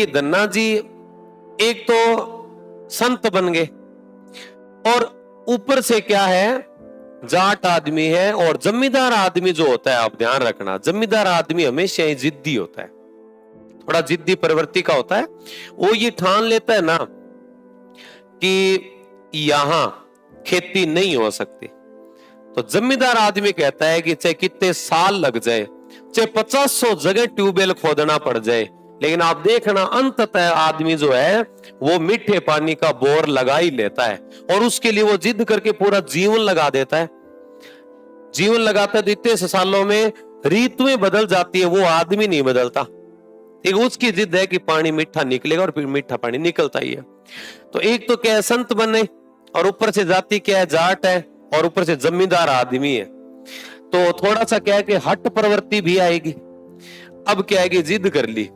कि धन्ना जी एक तो संत बन गए और ऊपर से क्या है, जाट आदमी है। और जमींदार आदमी जो होता है, आप ध्यान रखना, जमींदार आदमी हमेशा ही जिद्दी होता है, थोड़ा जिद्दी प्रवृत्ति का होता है। वो ये ठान लेता है ना कि यहां खेती नहीं हो सकती, तो जमींदार आदमी कहता है कि चाहे कितने साल लग जाए, चाहे 50 जगह ट्यूबवेल खोदना पड़ जाए, लेकिन आप देखना अंततः आदमी जो है वो मीठे पानी का बोर लगा ही लेता है। और उसके लिए वो जिद करके पूरा जीवन लगा देता है। जीवन लगाता है तो इतने सालों में ऋतुएं बदल जाती है, वो आदमी नहीं बदलता। एक उसकी जिद है कि पानी मीठा निकलेगा और फिर मीठा पानी निकलता ही है। तो एक तो क्या है, संत बने, और ऊपर से जाति क्या है, जाट है, और ऊपर से जमींदार आदमी है। तो थोड़ा सा क्या है कि हट प्रवृत्ति भी आएगी। अब क्या है कि जिद कर ली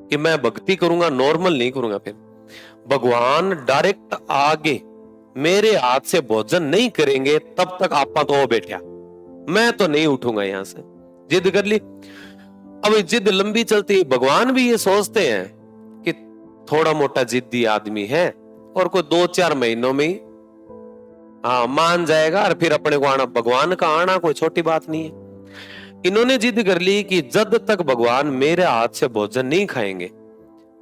कि मैं भक्ति करूंगा, नॉर्मल नहीं करूंगा। फिर भगवान डायरेक्ट आगे मेरे हाथ से भोजन नहीं करेंगे तब तक आपा तो वो बैठा, मैं तो नहीं उठूंगा यहां से। जिद कर ली। अब जिद लंबी चलती, भगवान भी ये सोचते हैं कि थोड़ा मोटा जिद्दी आदमी है और कोई 2-4 महीनों में ही मान जाएगा, और फिर अपने को आना, भगवान का आना कोई छोटी बात नहीं है। इन्होंने जिद कर ली कि जब तक भगवान मेरे हाथ से भोजन नहीं खाएंगे,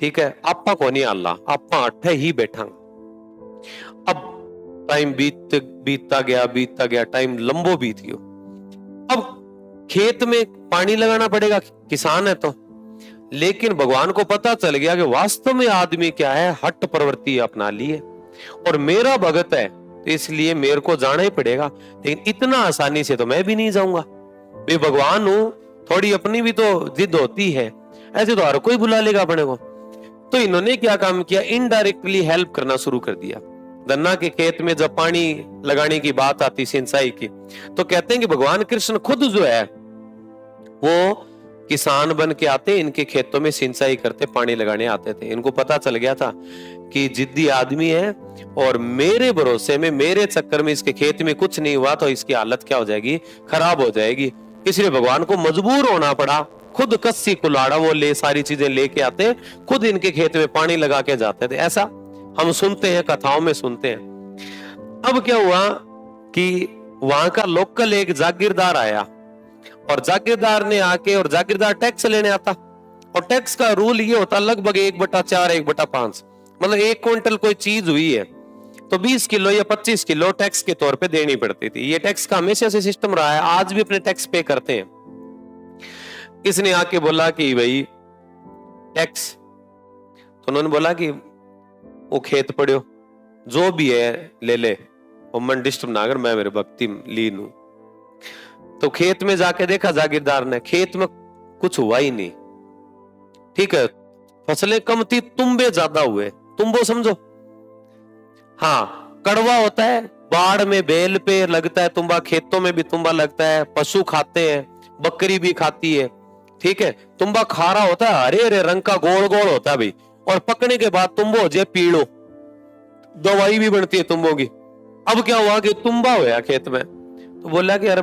ठीक है, आपा को नहीं आला, आपा अठे ही बैठा। अब टाइम बीतता गया, टाइम लंबो बीत गयो। अब खेत में पानी लगाना पड़ेगा, किसान है तो, लेकिन भगवान को पता चल गया कि वास्तव में आदमी क्या है, हट प्रवृत्ति अपना ली है और मेरा भगत है, तो इसलिए मेरे को जाना ही पड़ेगा। लेकिन इतना आसानी से तो मैं भी नहीं जाऊंगा, मैं भगवान हूं, थोड़ी अपनी भी तो जिद होती है, ऐसे तो हर कोई बुला लेगा अपने को। तो इन्होंने क्या काम किया, इनडायरेक्टली हेल्प करना शुरू कर दिया। धन्ना के खेत में जब पानी लगाने की बात आती, सिंचाई की, तो कहते हैं कि भगवान कृष्ण खुद जो है वो किसान बन के आते, इनके खेतों में सिंचाई करते, पानी लगाने आते थे। इनको पता चल गया था कि जिद्दी आदमी है और मेरे भरोसे में, मेरे चक्कर में इसके खेत में कुछ नहीं हुआ तो इसकी हालत क्या हो जाएगी, खराब हो जाएगी। इसलिए भगवान को मजबूर होना पड़ा, खुद कस्सी कुलाड़ा वो ले सारी चीजें लेके आते, खुद इनके खेत में पानी लगा के जाते थे। ऐसा हम सुनते हैं, कथाओं में सुनते हैं। अब क्या हुआ कि वहां का लोकल एक जागीरदार आया, और जागीरदार ने आके, और जागीरदार टैक्स लेने आता, और टैक्स का रूल ये होता लगभग 1/4 1/5, मतलब 1 क्विंटल कोई चीज हुई है तो 20 किलो या 25 किलो टैक्स के तौर पे देनी पड़ती थी। ये टैक्स का हमेशा से सिस्टम रहा है, आज भी अपने टैक्स पे करते हैं। इसने आके बोला कि भाई टैक्स, तो उन्होंने बोला कि वो खेत पड़ो जो भी है ले ले, और मन डिस्टर्ब ना कर, मैं मेरे भक्ति लीन हूं। तो खेत में जाके देखा जागीरदार ने, खेत में कुछ हुआ ही नहीं, ठीक है, फसलें कम थी, तुम्बे ज्यादा हुए। तुम्बो समझो, हाँ, कड़वा होता है, बाढ़ में बेल पे लगता है तुम्बा, खेतों में भी तुम्बा लगता है, पशु खाते हैं, बकरी भी खाती है, ठीक है। तुम्बा खारा होता है, हरे हरे रंग का, गोल गोल होता है भाई, और पकने के बाद तुम्बो हो जाए पीड़ो, दवाई भी बनती है तुम्बों की। अब क्या हुआ कि तुम्बा होया खेत में, तो बोला कि अरे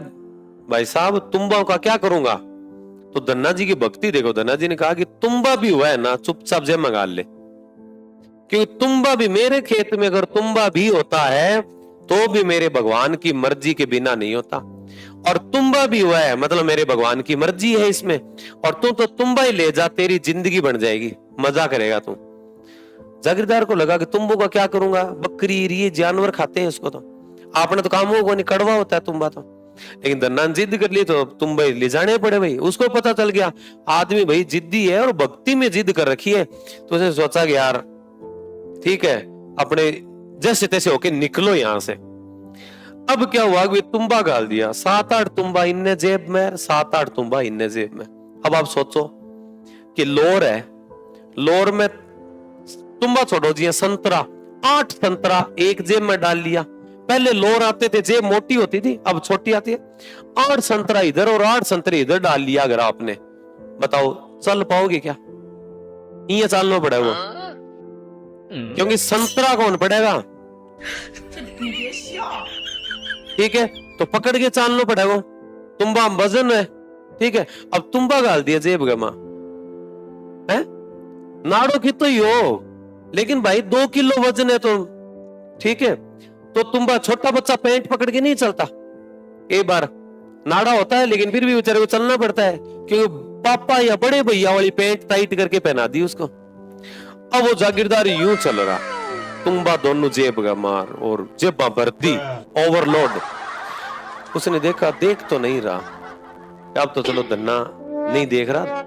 भाई साहब तुम्बा का क्या करूंगा। तो धन्ना जी की भक्ति देखो, धन्ना जी ने कहा कि तुम्बा भी हुआ है ना, चुपचाप जय मंगा ले, क्योंकि तुम्बा भी मेरे खेत में, अगर तुम्बा भी होता है तो भी मेरे भगवान की मर्जी के बिना नहीं होता, और तुम्बा भी हुआ है मतलब मेरे भगवान की मर्जी है इसमें, और तू तो तुम्बा ही ले जा, तेरी जिंदगी बन जाएगी, मजा करेगा तू। जागीरदार को लगा कि तुम्बो का क्या करूंगा, बकरी ये जानवर खाते हैं इसको, तो आपने तो काम होगा नहीं, कड़वा होता है तुम्बा तो। लेकिन धन्ना जिद कर ली तो तुम्बा ले जाने पड़े भाई। उसको पता चल गया आदमी भाई जिद्दी है और भक्ति में जिद कर रखी है, तो उसने सोचा कि यार ठीक है, अपने जैसे तैसे होके निकलो यहां से। अब क्या हुआ कि तुम्बा गाल दिया, 7-8 तुम्बा इन्ने जेब में, 7-8 तुम्बा इन्ने जेब में। अब आप सोचो कि लोर है, लोर में तुम्बा छोड़ो जी, संतरा, 8 संतरा एक जेब में डाल लिया। पहले लोर आते थे, जेब मोटी होती थी, अब छोटी आती है। 8 संतरा इधर और 8 संतरे इधर डाल लिया। अगर आपने, बताओ चल पाओगे क्या? ये चलना पड़ेगा, क्योंकि संतरा कौन पड़ेगा, ठीक है, तो पकड़ के चलना पड़ेगा। तुम्बा वजन है, ठीक है। अब तुम्बा गाल दिया जेब गमा है, नाड़ो की तो ही हो, लेकिन भाई 2 किलो वजन है तो ठीक है। तो तुम्बा छोटा बच्चा पैंट पकड़ के नहीं चलता, एक बार नाड़ा होता है लेकिन फिर भी बेचारे को चलना पड़ता है, क्योंकि पापा या बड़े भैया वाली पैंट टाइट करके पहना दी उसको। अब वो जागीरदार यूं चल रहा, तुम्बा दोनों जेब का मार और जेबा भरती ओवरलोड। उसने देखा, देख तो नहीं रहा, अब तो चलो धन्ना नहीं देख रहा,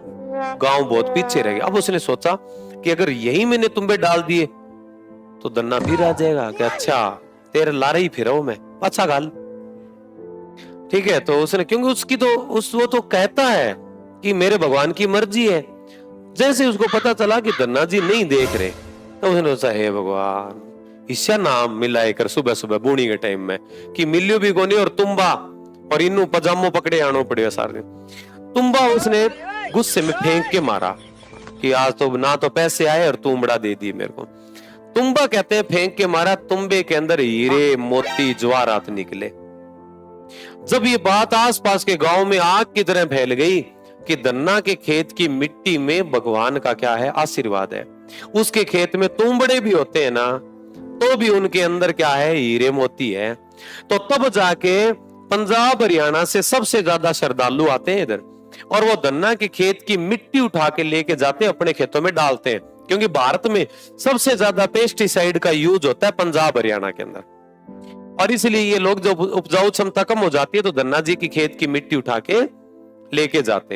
गांव बहुत पीछे रह गया। अब उसने सोचा कि अगर यही मैंने तुम्बे डाल दिए तो धन्ना फिर आ जाएगा कि अच्छा तेरे लारे ही फिरा हूं मैं, अच्छा गाल, ठीक है। तो उसने, क्योंकि उसकी तो वो तो कहता है कि मेरे भगवान की मर्जी है। जैसे उसको पता चला कि धन्ना जी नहीं देख रहे, तो उसने सोचा हे भगवान, ईशा नाम मिलाए कर सुबह सुबह बूढ़ी के टाइम में कि मिलियो भी कोनी और तुम्बा और इनू पजामो पकड़े आनो पड़ेगा सारे। तुम्बा उसने गुस्से में फेंक के मारा कि आज तो ना तो पैसे आए और तुम्बड़ा दे दिए मेरे को। तुम्बा कहते हैं फेंक के मारा, तुम्बे के अंदर हीरे मोती जवाहरात निकले। जब ये बात आसपास के गांव में आग की तरह फैल गई कि धन्ना के खेत की मिट्टी में भगवान का क्या है, आशीर्वाद है। उसके खेत में तुम्बड़े भी होते हैं ना, तो भी उनके अंदर क्या है, हीरे मोती है। तो तब जाके पंजाब हरियाणा से सबसे ज्यादा श्रद्धालु आते हैं इधर, और वो धन्ना के खेत की मिट्टी उठा के लेके जाते हैं, अपने खेतों में डालते हैं। क्योंकि भारत में सबसे ज्यादा पेस्टिसाइड का यूज होता है पंजाब हरियाणा के अंदर, और इसलिए ये लोग जब उपजाऊ क्षमता कम हो जाती है तो धन्ना जी की खेत की मिट्टी उठा के लेके जाते हैं।